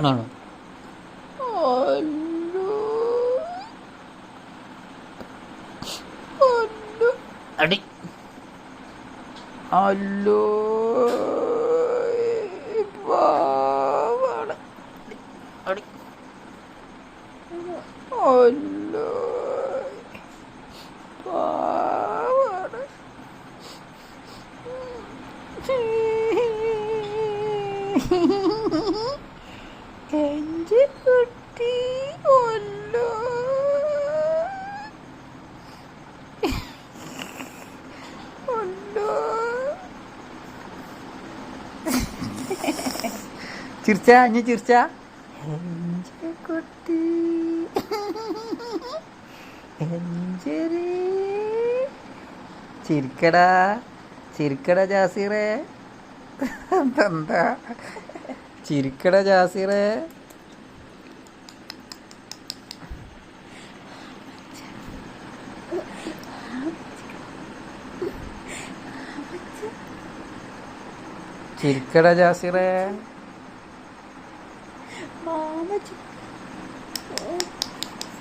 പറഞ്ഞോളൂ. അടി അല്ലോ അടി അല്ലോ പാവാണ്. എൻ്റെ കുട്ടി ഒല്ലോ ഒല്ലോ. ചിരിച്ച ഇനി ചിരിച്ച എൻ്റെ കുട്ടി എഞ്ചരി ചിരിക്കടാ ചിരിക്കടാ ജാസിറേ. എന്താ ചിരിക്കടാ ജാസിറേ. ചിരിക്കടാ ജാസിറേ. മാമ